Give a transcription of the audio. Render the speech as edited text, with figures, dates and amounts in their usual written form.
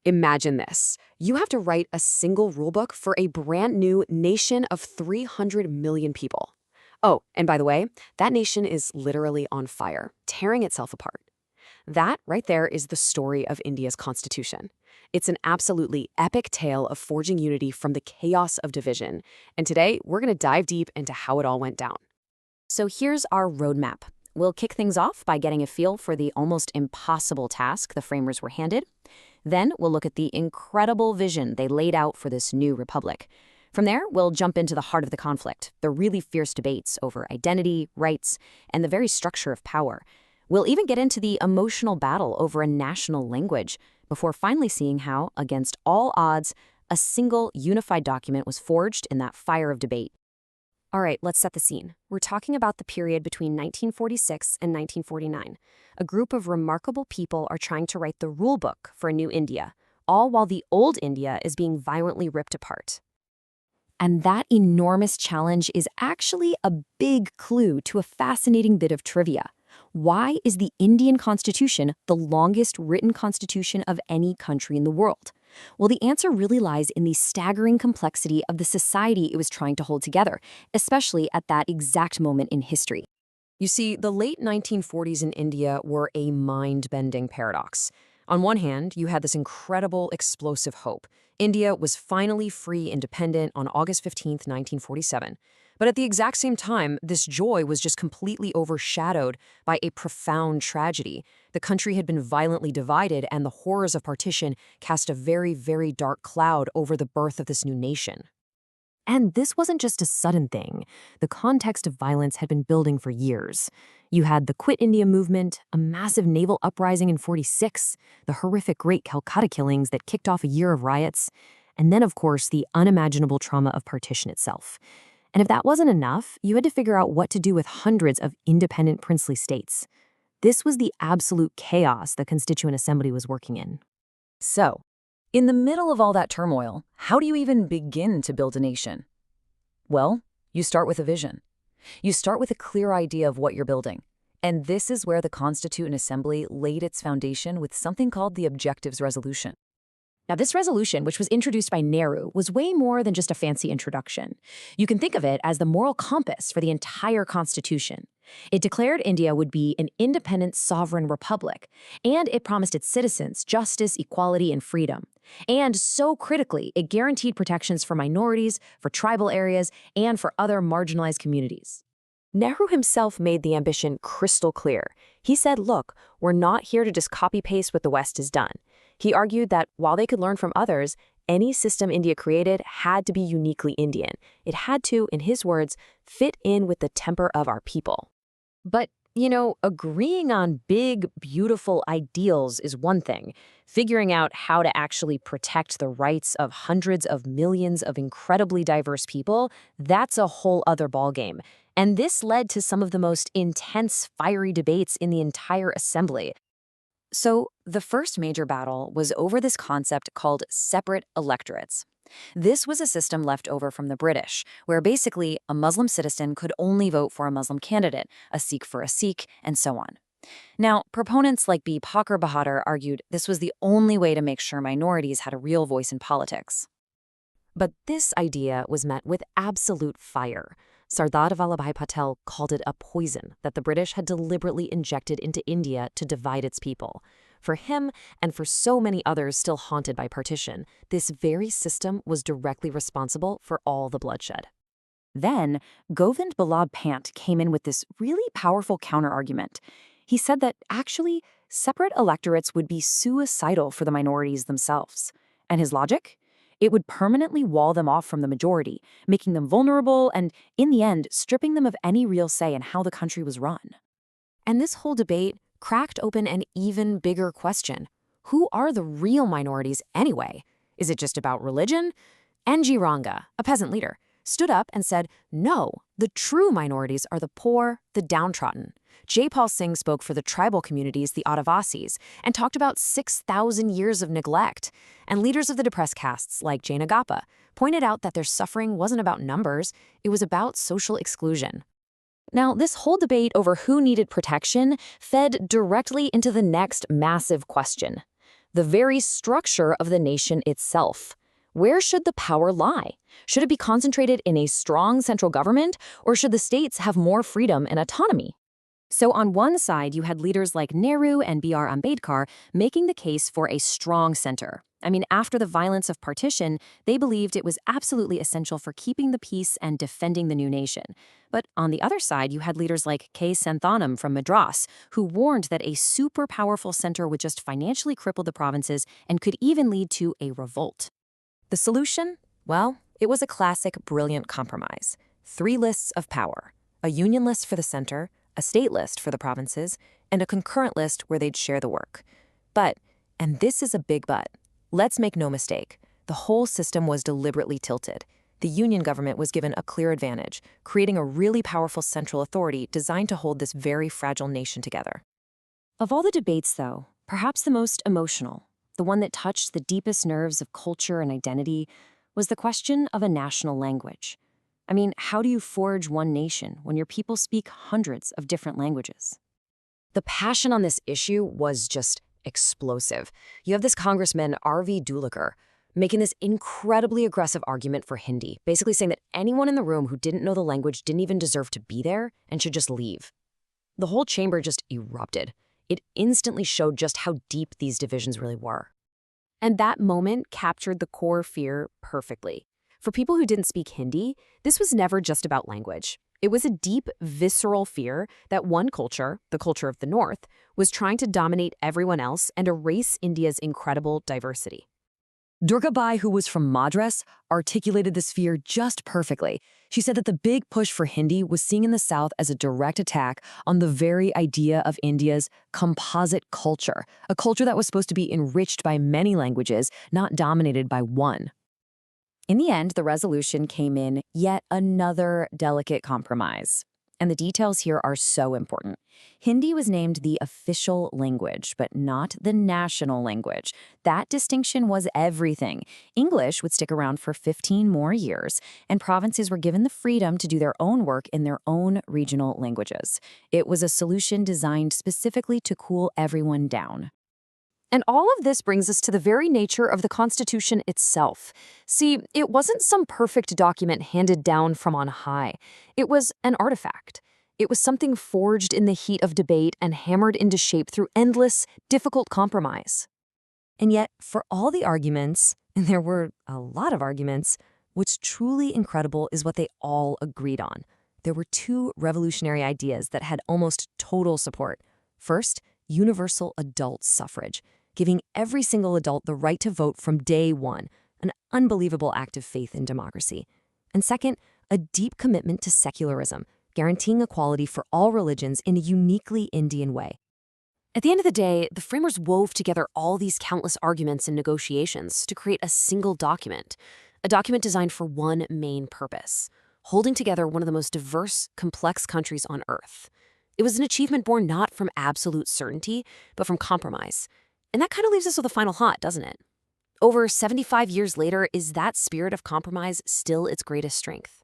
Imagine this. You have to write a single rulebook for a brand new nation of 300 million people. Oh, and by the way, that nation is literally on fire, tearing itself apart. That right there is the story of India's constitution. It's an absolutely epic tale of forging unity from the chaos of division. And today, we're going to dive deep into how it all went down. So here's our roadmap. We'll kick things off by getting a feel for the almost impossible task the framers were handed. Then we'll look at the incredible vision they laid out for this new republic. From there, we'll jump into the heart of the conflict, the really fierce debates over identity, rights, and the very structure of power. We'll even get into the emotional battle over a national language, before finally seeing how, against all odds, a single unified document was forged in that fire of debate. All right, let's set the scene. We're talking about the period between 1946 and 1949. A group of remarkable people are trying to write the rule book for a new India, all while the old India is being violently ripped apart. And that enormous challenge is actually a big clue to a fascinating bit of trivia. Why is the Indian Constitution the longest written constitution of any country in the world? Well, the answer really lies in the staggering complexity of the society it was trying to hold together, especially at that exact moment in history. You see, the late 1940s in India were a mind-bending paradox. On one hand, you had this incredible, explosive hope. India was finally free, independent on August 15, 1947. But at the exact same time, this joy was just completely overshadowed by a profound tragedy. The country had been violently divided, and the horrors of partition cast a very, very dark cloud over the birth of this new nation. And this wasn't just a sudden thing. The context of violence had been building for years. You had the Quit India movement, a massive naval uprising in '46, the horrific Great Calcutta killings that kicked off a year of riots, and then, of course, the unimaginable trauma of partition itself. And if that wasn't enough, you had to figure out what to do with hundreds of independent princely states. This was the absolute chaos the Constituent Assembly was working in. So, in the middle of all that turmoil, how do you even begin to build a nation? Well, you start with a vision. You start with a clear idea of what you're building. And this is where the Constituent Assembly laid its foundation with something called the Objectives Resolution. Now, this resolution, which was introduced by Nehru, was way more than just a fancy introduction. You can think of it as the moral compass for the entire Constitution. It declared India would be an independent sovereign republic, and it promised its citizens justice, equality, and freedom. And so critically, it guaranteed protections for minorities, for tribal areas, and for other marginalized communities. Nehru himself made the ambition crystal clear. He said, look, we're not here to just copy-paste what the West has done. He argued that while they could learn from others, any system India created had to be uniquely Indian. It had to, in his words, fit in with the temper of our people. But, agreeing on big, beautiful ideals is one thing. Figuring out how to actually protect the rights of hundreds of millions of incredibly diverse people, that's a whole other ballgame. And this led to some of the most intense, fiery debates in the entire assembly. So, the first major battle was over this concept called separate electorates. This was a system left over from the British, where basically a Muslim citizen could only vote for a Muslim candidate, a Sikh for a Sikh, and so on. Now, proponents like B. Pakar Bahadur argued this was the only way to make sure minorities had a real voice in politics. But this idea was met with absolute fire. Sardar Vallabhbhai Patel called it a poison that the British had deliberately injected into India to divide its people. For him, and for so many others still haunted by partition, this very system was directly responsible for all the bloodshed. Then, Govind Ballabh Pant came in with this really powerful counter-argument. He said that actually, separate electorates would be suicidal for the minorities themselves. And his logic? It would permanently wall them off from the majority, making them vulnerable and, in the end, stripping them of any real say in how the country was run. And this whole debate cracked open an even bigger question. Who are the real minorities anyway? Is it just about religion? N.G. Ranga, a peasant leader, stood up and said, no, the true minorities are the poor, the downtrodden. Jaipal Singh spoke for the tribal communities, the Adivasis, and talked about 6,000 years of neglect. And leaders of the depressed castes, like Jai Nagappa, pointed out that their suffering wasn't about numbers, it was about social exclusion. Now, this whole debate over who needed protection fed directly into the next massive question. the very structure of the nation itself. Where should the power lie? Should it be concentrated in a strong central government, or should the states have more freedom and autonomy? So on one side, you had leaders like Nehru and B.R. Ambedkar making the case for a strong center. I mean, after the violence of partition, they believed it was absolutely essential for keeping the peace and defending the new nation. But on the other side, you had leaders like K. Santhanam from Madras, who warned that a super powerful center would just financially cripple the provinces and could even lead to a revolt. The solution? Well, it was a classic brilliant compromise. 3 lists of power: a union list for the center, a state list for the provinces, and a concurrent list where they'd share the work. But, and this is a big but, let's make no mistake, the whole system was deliberately tilted. The union government was given a clear advantage, creating a really powerful central authority designed to hold this very fragile nation together. Of all the debates, though, perhaps the most emotional, the one that touched the deepest nerves of culture and identity, was the question of a national language. I mean, how do you forge one nation when your people speak hundreds of different languages? The passion on this issue was just explosive. You have this Congressman, R.V. Dulekar, making this incredibly aggressive argument for Hindi, basically saying that anyone in the room who didn't know the language didn't even deserve to be there and should just leave. The whole chamber just erupted. It instantly showed just how deep these divisions really were. And that moment captured the core fear perfectly. For people who didn't speak Hindi, this was never just about language. It was a deep, visceral fear that one culture, the culture of the North, was trying to dominate everyone else and erase India's incredible diversity. Durgabai, who was from Madras, articulated this fear just perfectly. She said that the big push for Hindi was seen in the South as a direct attack on the very idea of India's composite culture, a culture that was supposed to be enriched by many languages, not dominated by one. In the end, the resolution came in yet another delicate compromise. And the details here are so important. Hindi was named the official language, but not the national language. That distinction was everything. English would stick around for 15 more years, and provinces were given the freedom to do their own work in their own regional languages. It was a solution designed specifically to cool everyone down. And all of this brings us to the very nature of the Constitution itself. See, it wasn't some perfect document handed down from on high. It was an artifact. It was something forged in the heat of debate and hammered into shape through endless, difficult compromise. And yet, for all the arguments, and there were a lot of arguments, what's truly incredible is what they all agreed on. There were 2 revolutionary ideas that had almost total support. First, universal adult suffrage, giving every single adult the right to vote from day one, an unbelievable act of faith in democracy. And second, a deep commitment to secularism, guaranteeing equality for all religions in a uniquely Indian way. At the end of the day, the framers wove together all these countless arguments and negotiations to create a single document, a document designed for one main purpose: holding together one of the most diverse, complex countries on Earth. It was an achievement born not from absolute certainty, but from compromise. And that kind of leaves us with a final hot, doesn't it? Over 75 years later, is that spirit of compromise still its greatest strength?